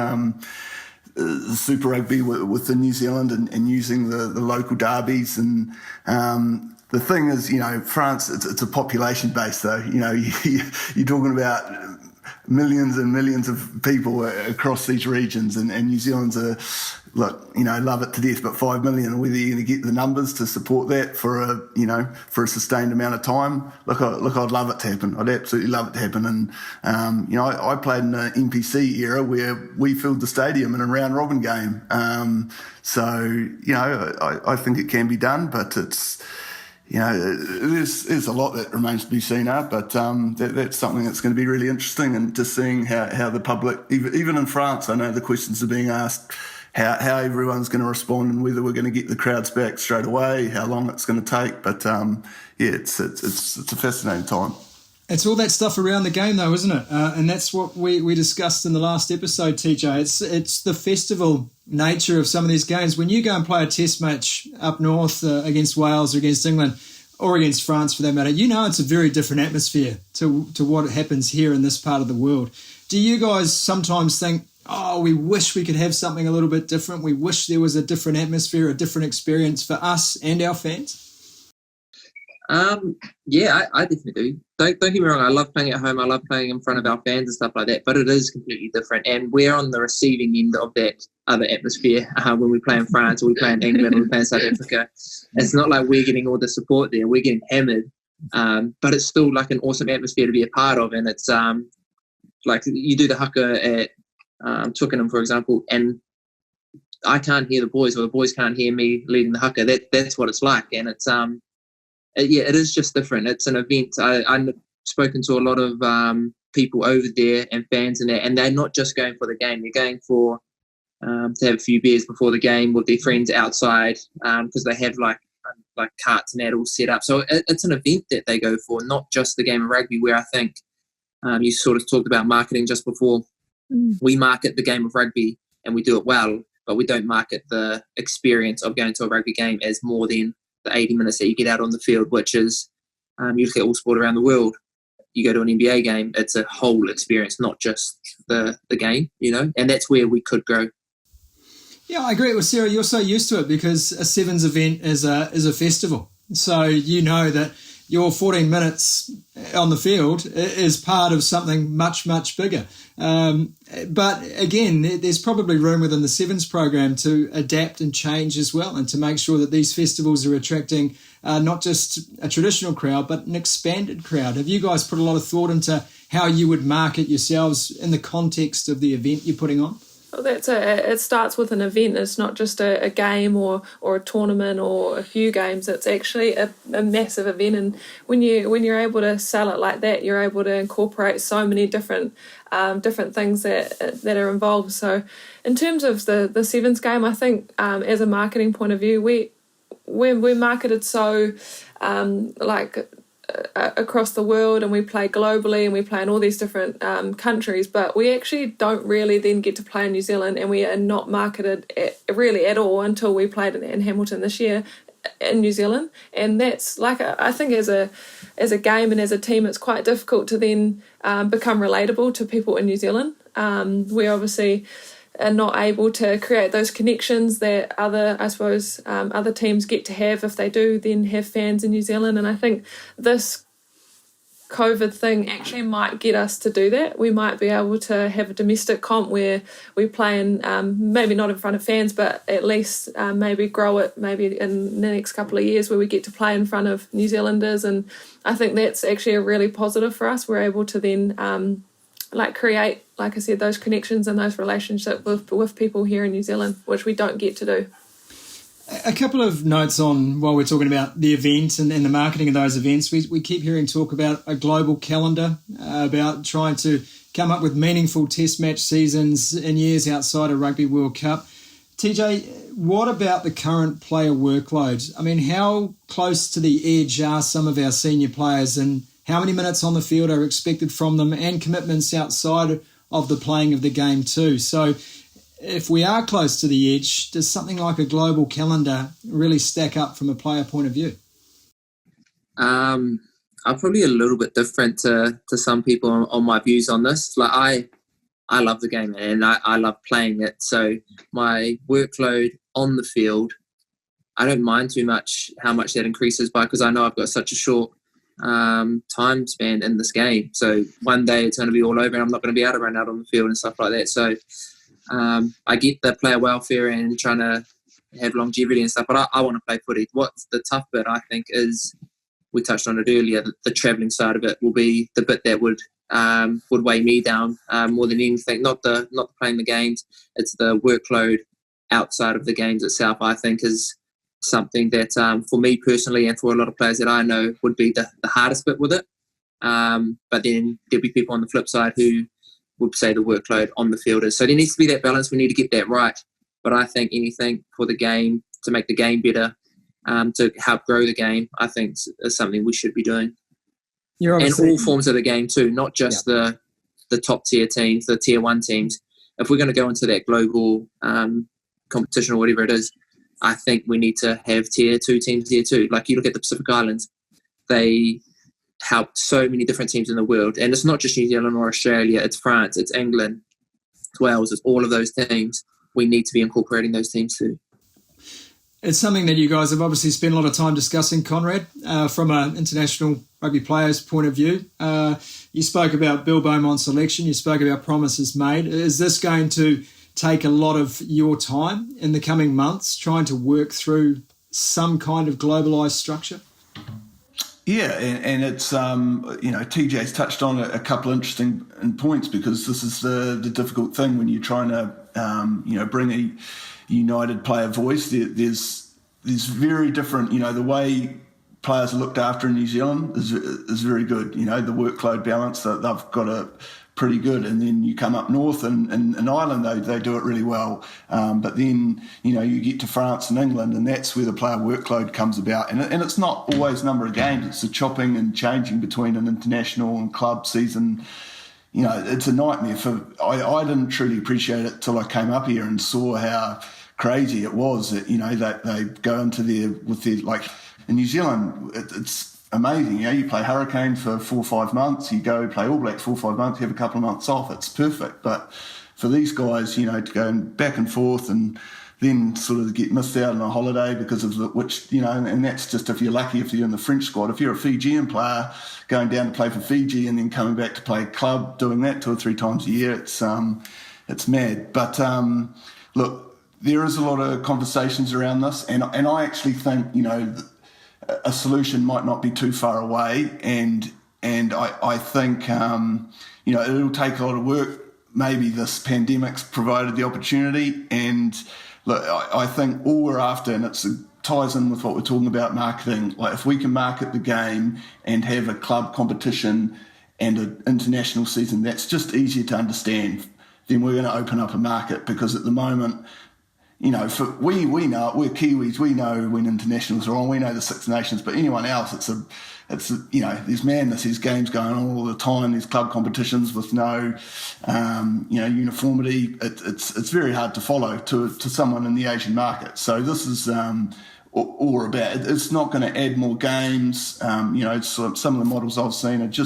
Super Rugby within New Zealand and using the local derbies, and the thing is, France, it's a population base though. You're talking about millions and millions of people across these regions, and New Zealand's love it to death, but 5 million, whether you're going to get the numbers to support that for a sustained amount of time. Look, I'd love it to happen. I'd absolutely love it to happen. And I played in the NPC era where we filled the stadium in a round robin game. I think it can be done, but it's there's a lot that remains to be seen, but that's something that's going to be really interesting, and just seeing how the public, even in France, I know the questions are being asked, how everyone's going to respond, and whether we're going to get the crowds back straight away, how long it's going to take. But it's a fascinating time. It's all that stuff around the game, though, isn't it? And that's what we discussed in the last episode, TJ. It's the festival nature of some of these games. When you go and play a test match up north against Wales or against England or against France, for that matter, it's a very different atmosphere to what happens here in this part of the world. Do you guys sometimes think, we wish we could have something a little bit different? We wish there was a different atmosphere, a different experience for us and our fans? Yeah, I definitely do. Don't get me wrong, I love playing at home, I love playing in front of our fans and stuff like that, but it is completely different, and we're on the receiving end of that other atmosphere when we play in France or we play in England or we play in South Africa. It's not like we're getting all the support there, we're getting hammered, but it's still like an awesome atmosphere to be a part of, and it's like you do the haka at Twickenham, for example, and I can't hear the boys, or the boys can't hear me leading the haka. That's what it's like, and it's it is just different. It's an event. I've spoken to a lot of people over there and fans and they're not just going for the game. They're going for to have a few beers before the game with their friends outside, because they have like carts and that all set up. So it's an event that they go for, not just the game of rugby, where I think you sort of talked about marketing just before. We market the game of rugby and we do it well, but we don't market the experience of going to a rugby game as more than the 80 minutes that you get out on the field, which is you look at all sport around the world. You go to an NBA game, it's a whole experience, not just the game, and that's where we could grow. Yeah, I agree with Sarah. You're so used to it because a Sevens event is a festival. So that your 14 minutes on the field is part of something much, much bigger. But again, there's probably room within the Sevens program to adapt and change as well, and to make sure that these festivals are attracting not just a traditional crowd, but an expanded crowd. Have you guys put a lot of thought into how you would market yourselves in the context of the event you're putting on? Well, it starts with an event. It's not just a game or a tournament or a few games. It's actually a massive event. And when you're able to sell it like that, you're able to incorporate so many different things that are involved. So, in terms of the Sevens game, I think as a marketing point of view, we're marketed so across the world, and we play globally, and we play in all these different countries, but we actually don't really then get to play in New Zealand, and we are not marketed really at all until we played in Hamilton this year in New Zealand. And that's I think as a game and as a team, it's quite difficult to then become relatable to people in New Zealand. We obviously are not able to create those connections that other teams get to have if they do then have fans in New Zealand. And I think this COVID thing actually might get us to do that. We might be able to have a domestic comp where we play in, maybe not in front of fans, but at least maybe grow it maybe in the next couple of years where we get to play in front of New Zealanders. And I think that's actually a really positive for us. We're able to then create, like I said, those connections and those relationships with people here in New Zealand, which we don't get to do. A couple of notes on, while we're talking about the event and the marketing of those events, we keep hearing talk about a global calendar, about trying to come up with meaningful test match seasons in years outside of Rugby World Cup. TJ, what about the current player workload? I mean, how close to the edge are some of our senior players, and how many minutes on the field are expected from them, and commitments outside of the playing of the game too? So if we are close to the edge, does something like a global calendar really stack up from a player point of view? I'm probably a little bit different to some people on my views on this. Like I love the game and I love playing it. So my workload on the field, I don't mind too much how much that increases by, because I know I've got such a short time span in this game. So one day it's going to be all over and I'm not going to be able to run out on the field and stuff like that. So I get the player welfare and trying to have longevity and stuff, but I want to play footy. What's the tough bit, I think, is, we touched on it earlier, the travelling side of it will be the bit that would weigh me down more than anything. Not the playing the games, it's the workload outside of the games itself, I think, is something that for me personally and for a lot of players that I know would be the hardest bit with it. But then there'll be people on the flip side who would say the workload on the field is. So there needs to be that balance. We need to get that right. But I think anything for the game, to make the game better, to help grow the game, I think is something we should be doing. And all forms of the game too, not just the top tier teams, the tier 1 teams. If we're going to go into that global competition or whatever it is, I think we need to have tier 2 teams there too. Like you look at the Pacific Islands, they helped so many different teams in the world. And it's not just New Zealand or Australia, it's France, it's England, it's Wales, it's all of those teams. We need to be incorporating those teams too. It's something that you guys have obviously spent a lot of time discussing, Conrad, from an international rugby player's point of view. You spoke about Bill Beaumont's selection, you spoke about promises made. Is this going to take a lot of your time in the coming months, trying to work through some kind of globalised structure? Yeah, and it's, TJ's touched on a couple of interesting points, because this is the difficult thing when you're trying to, bring a united player voice. There's very different, the way players are looked after in New Zealand is very good. The workload balance, that they've got a pretty good. And then you come up north and in Ireland, they do it really well. But then, you get to France and England, and that's where the player workload comes about. And it's not always number of games. It's the chopping and changing between an international and club season. It's a nightmare. I didn't truly appreciate it till I came up here and saw how crazy it was that, that they go into like in New Zealand, it's amazing. You play Hurricane for 4 or 5 months, you go play All Blacks 4 or 5 months, you have a couple of months off. It's perfect. But for these guys, to go back and forth and then sort of get missed out on a holiday because of and that's just if you're lucky, if you're in the French squad. If you're a Fijian player going down to play for Fiji and then coming back to play club, doing that 2 or 3 times a year, it's mad. But look, there is a lot of conversations around this, and I actually think, a solution might not be too far away, and I think it'll take a lot of work maybe this pandemic's provided the opportunity. And look, I think all we're after, and it ties in with what we're talking about marketing, like if we can market the game and have a club competition and an international season that's just easier to understand, then we're going to open up a market. Because at the moment, we know we're Kiwis, we know when internationals are on, we know the Six Nations, but anyone else, it's there's madness, there's games going on all the time, there's club competitions with no uniformity. It's very hard to follow to someone in the Asian market. So this is all about, it's not going to add more games. Some of the models I've seen it's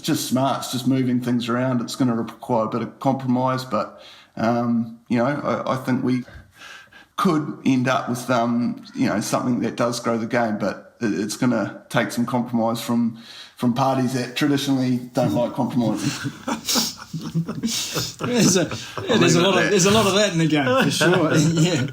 just smart, it's just moving things around. It's going to require a bit of compromise, but I think we could end up with something that does grow the game, but it's going to take some compromise from parties that traditionally don't like compromising. There's a lot of that in the game for sure. Yeah.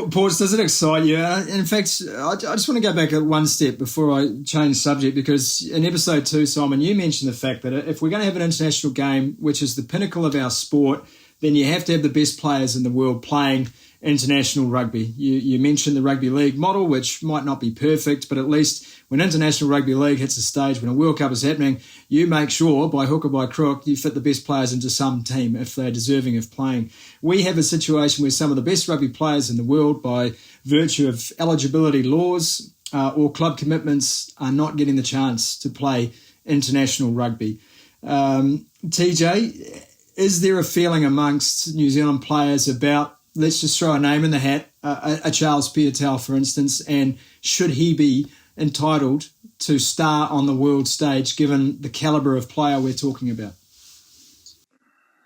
Ports, does it excite you? In fact, I just want to go back one step before I change subject, because in episode 2, Simon, you mentioned the fact that if we're going to have an international game, which is the pinnacle of our sport, then you have to have the best players in the world playing international rugby. You mentioned the rugby league model, which might not be perfect, but at least when international rugby league hits a stage, when a World Cup is happening, you make sure by hook or by crook you fit the best players into some team if they're deserving of playing. We have a situation where some of the best rugby players in the world, by virtue of eligibility laws or club commitments, are not getting the chance to play international rugby. TJ, is there a feeling amongst New Zealand players about, let's just throw a name in the hat, a Charles Piutau, for instance, and should he be entitled to star on the world stage given the calibre of player we're talking about?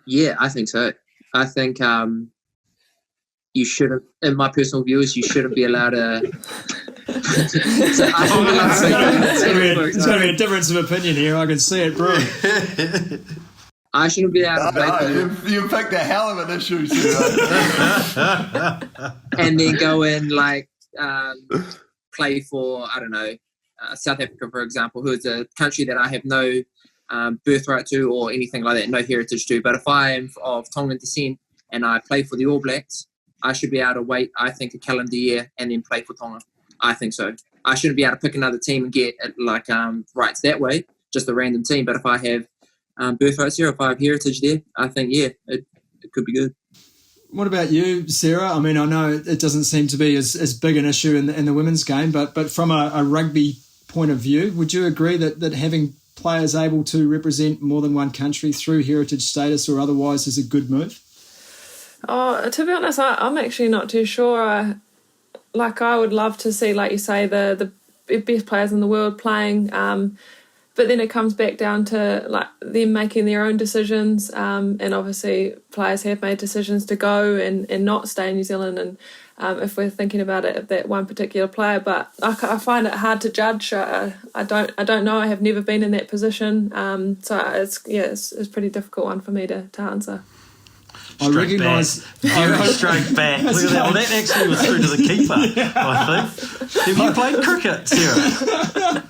Yeah, I think so. I think you shouldn't, in my personal view, is you shouldn't be allowed to... It's going to be a difference of opinion here. I can see it, bro. I shouldn't be able to play for you picked a hell of an issue, and then go in play for, I don't know, South Africa, for example, who is a country that I have no birthright to or anything like that, no heritage to. But if I am of Tongan descent and I play for the All Blacks, I should be able to wait, I think, a calendar year and then play for Tonga. I think so. I shouldn't be able to pick another team and get rights that way, just a random team. But if I have birthrights here, if I have heritage there, I think, it could be good. What about you, Sarah? I mean, I know it doesn't seem to be as big an issue in the women's game, but from a rugby point of view, would you agree that having players able to represent more than one country through heritage status or otherwise is a good move? Oh, to be honest, I'm actually not too sure. I would love to see, like you say, the best players in the world playing, but then it comes back down to them making their own decisions, and obviously players have made decisions to go and not stay in New Zealand, and if we're thinking about it, that one particular player. But I find it hard to judge. I don't know. I have never been in that position, so it's a pretty difficult one for me to answer. I recognise... Straight back. Look at that. Well, that actually was through to the keeper, I think. Have you played cricket, Sarah?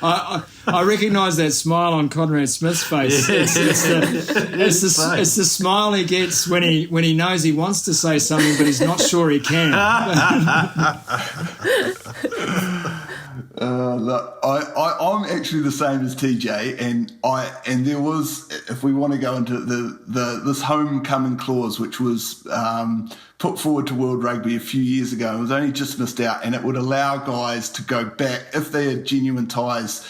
I recognise that smile on Conrad Smith's face. Yeah. It's the smile he gets when he knows he wants to say something but he's not sure he can. Look, I'm actually the same as TJ, and there was, if we want to go into this homecoming clause, which was put forward to World Rugby a few years ago, it was only just missed out, and it would allow guys to go back if they had genuine ties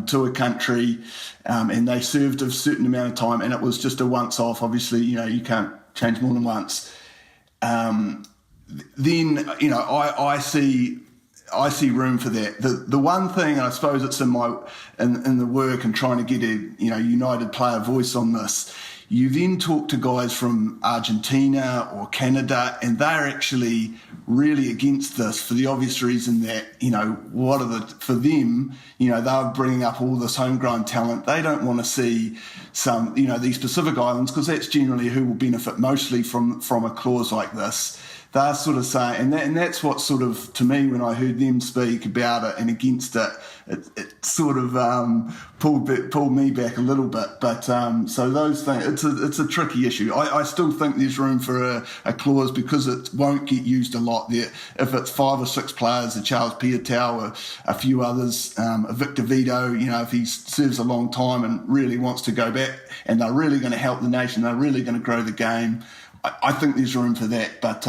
to a country, and they served a certain amount of time, and it was just a once off. Obviously, you can't change more than once. Then I see room for that. The one thing, and I suppose it's in the work and trying to get a united player voice on this. You then talk to guys from Argentina or Canada, and they're actually really against this for the obvious reason that for them, they're bringing up all this homegrown talent. They don't want to see some these Pacific islands, because that's generally who will benefit mostly from a clause like this. they're sort of saying, and that's what sort of, to me, when I heard them speak about it and against it, it sort of pulled me back a little bit. But so those things, it's a tricky issue. I still think there's room for a clause, because it won't get used a lot there. If it's 5 or 6 players, a Charles Piutau, a few others, a Victor Vito, if he serves a long time and really wants to go back, and they're really going to help the nation, they're really going to grow the game, I think there's room for that. But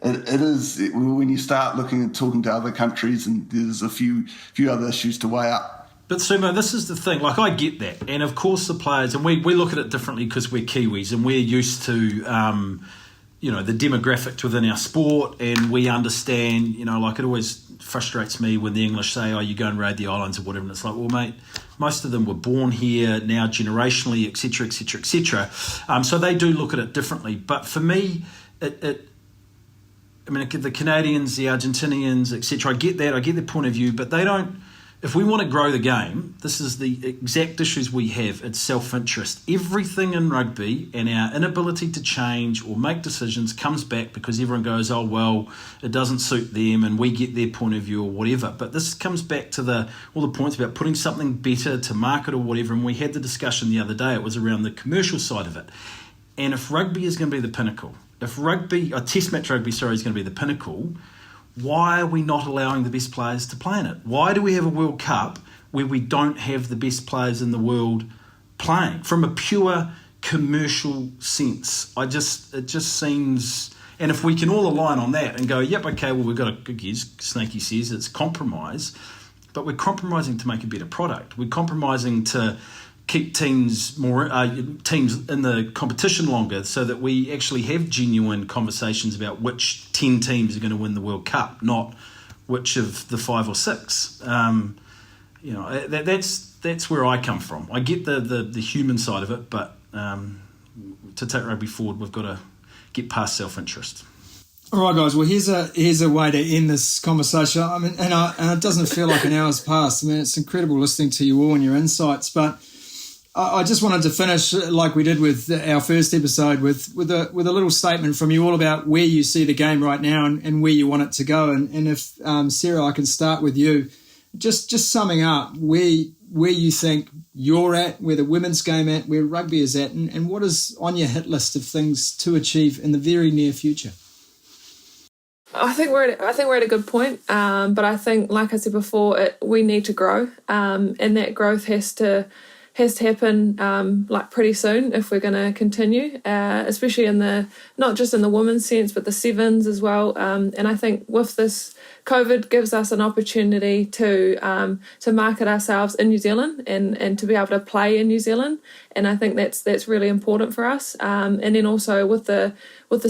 it is, when you start looking and talking to other countries, and there's a few other issues to weigh up. But Sumo, this is the thing. Like, I get that, and of course the players, and we look at it differently because we're Kiwis and we're used to, the demographics within our sport, and we understand. Like, it always frustrates me when the English say, "Oh, you go and raid the islands" or whatever. And it's like, well, mate, most of them were born here now, generationally, etc., etc., etc. So they do look at it differently. But for me, the Canadians, the Argentinians, etc., I get that, I get their point of view, but they don't. If we want to grow the game, this is the exact issues we have. It's self-interest. Everything in rugby and our inability to change or make decisions comes back because everyone goes, oh, well, it doesn't suit them, and we get their point of view or whatever. But this comes back to all the points about putting something better to market or whatever, and we had the discussion the other day. It was around the commercial side of it. And if rugby is going to be the pinnacle, Test match rugby, is going to be the pinnacle, why are we not allowing the best players to play in it? Why do we have a World Cup where we don't have the best players in the world playing? From a pure commercial sense, it just seems... And if we can all align on that and go, yep, okay, well, we've got a good year, Snakey says, it's compromise, but we're compromising to make a better product. We're compromising to keep teams in the competition longer, so that we actually have genuine conversations about which 10 teams are going to win the World Cup, not which of the 5 or 6. That's where I come from. I get the human side of it, but to take rugby forward, we've got to get past self-interest. All right, guys. Well, here's a way to end this conversation. I mean, and it doesn't feel like an hour's passed. I mean, it's incredible listening to you all and your insights, but I just wanted to finish like we did with our first episode with a little statement from you all about where you see the game right now and where you want it to go. And if Sarah, I can start with you, just summing up where you think you're at, where the women's game at, where rugby is at, and what is on your hit list of things to achieve in the very near future. I think we're at a good point, but I think, like I said before, we need to grow, and that growth has to happen pretty soon if we're going to continue, especially not just in the women's sense, but the sevens as well. And I think with this, COVID gives us an opportunity to market ourselves in New Zealand and to be able to play in New Zealand. And I think that's really important for us. And then also with the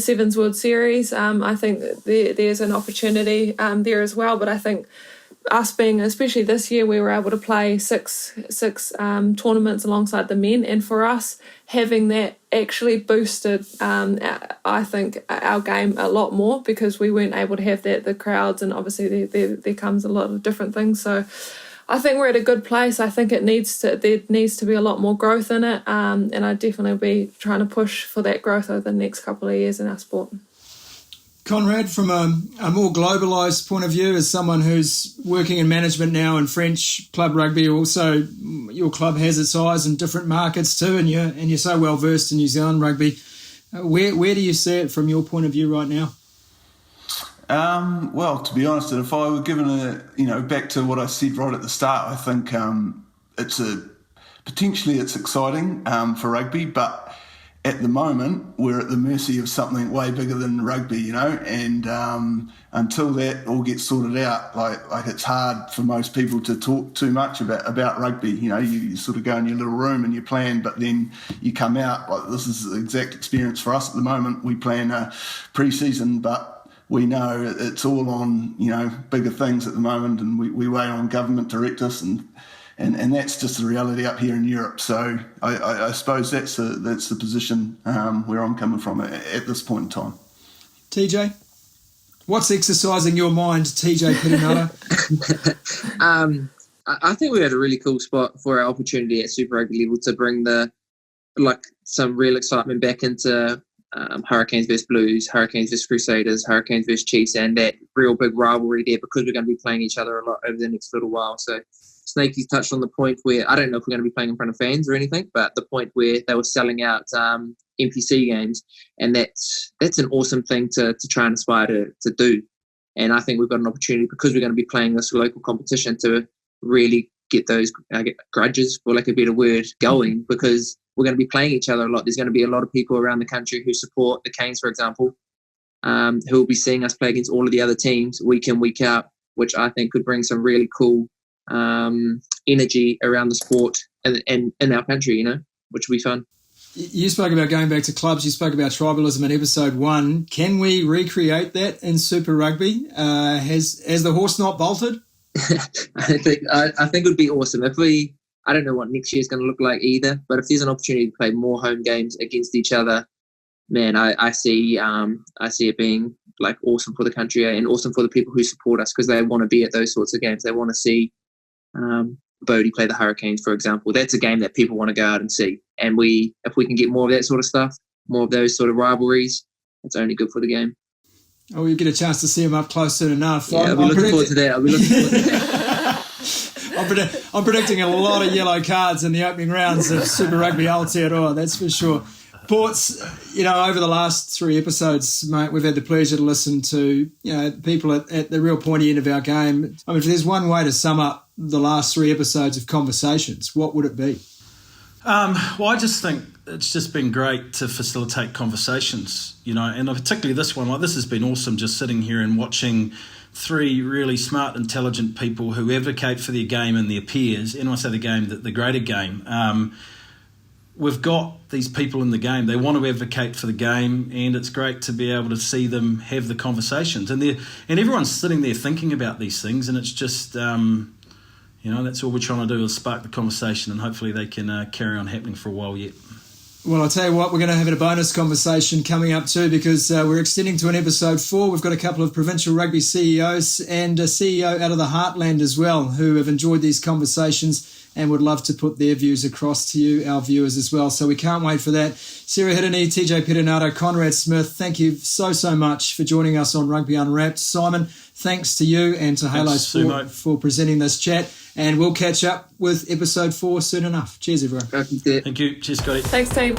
Sevens World Series, I think there's an opportunity there as well. But I think us being, especially this year, we were able to play six tournaments alongside the men, and for us having that actually boosted I think our game a lot more, because we weren't able to have the crowds, and obviously there comes a lot of different things. So I think we're at a good place. I think there needs to be a lot more growth in it, and I'd definitely be trying to push for that growth over the next couple of years in our sport. Conrad, from a more globalised point of view, as someone who's working in management now in French club rugby, also your club has its eyes in different markets too, and you're so well versed in New Zealand rugby. Where do you see it from your point of view right now? Well, to be honest, if I were given back to what I said right at the start, I think potentially it's exciting for rugby, but at the moment, we're at the mercy of something way bigger than rugby, and until that all gets sorted out, like it's hard for most people to talk too much about rugby. You sort of go in your little room and you plan, but then you come out. Like, this is the exact experience for us at the moment. We plan a pre-season, but we know it's all on, bigger things at the moment, and we wait on government to direct us, and that's just the reality up here in Europe. So I suppose that's the position where I'm coming from at this point in time. TJ, what's exercising your mind, TJ Perenara? I think we're at a really cool spot for our opportunity at Super Rugby level to bring some real excitement back into Hurricanes versus Blues, Hurricanes versus Crusaders, Hurricanes versus Chiefs, and that real big rivalry there because we're going to be playing each other a lot over the next little while. So Snakey's touched on the point where, I don't know if we're going to be playing in front of fans or anything, but the point where they were selling out NPC games, and that's an awesome thing to try and aspire to do. And I think we've got an opportunity because we're going to be playing this local competition to really get those grudges, for like a better word, going, because we're going to be playing each other a lot. There's going to be a lot of people around the country who support the Canes, for example, who will be seeing us play against all of the other teams week in, week out, which I think could bring some really cool energy around the sport and in our country, you know, which will be fun. You spoke about going back to clubs. You spoke about tribalism in episode 1. Can we recreate that in Super Rugby? Has the horse not bolted? I think it would be awesome if we. I don't know what next year's going to look like either, but if there's an opportunity to play more home games against each other, man, I see it being like awesome for the country and awesome for the people who support us because they want to be at those sorts of games. They want to see Bodie play the Hurricanes, for example. That's a game that people want to go out and see. And if we can get more of that sort of stuff, more of those sort of rivalries, it's only good for the game. Oh, you get a chance to see them up close soon enough. Yeah, I'll be looking forward to that. I'm predicting a lot of yellow cards in the opening rounds of Super Rugby Aotearoa, that's for sure. Ports, you know, over the last 3 episodes, mate, we've had the pleasure to listen to, you know, people at the real pointy end of our game. I mean, if there's one way to sum up the last 3 episodes of conversations, what would it be? Well, I just think it's just been great to facilitate conversations, you know, and particularly this one. Like, this has been awesome, just sitting here and watching 3 really smart, intelligent people who advocate for their game and their peers. And when I say the game, the greater game. We've got these people in the game. They want to advocate for the game, and it's great to be able to see them have the conversations. And everyone's sitting there thinking about these things, and it's just, you know, that's all we're trying to do is spark the conversation, and hopefully they can carry on happening for a while yet. Well, I'll tell you what, we're going to have a bonus conversation coming up too, because we're extending to an episode 4. We've got a couple of provincial rugby CEOs and a CEO out of the Heartland as well who have enjoyed these conversations and would love to put their views across to you, our viewers as well. So we can't wait for that. Sarah Hirini, TJ Perenara, Conrad Smith, thank you so much for joining us on Rugby Unwrapped. Simon, thanks to you and to Halo Sport for presenting this chat. And we'll catch up with episode 4 soon enough. Cheers, everyone. Thank you. Cheers, Scotty. Thanks, team.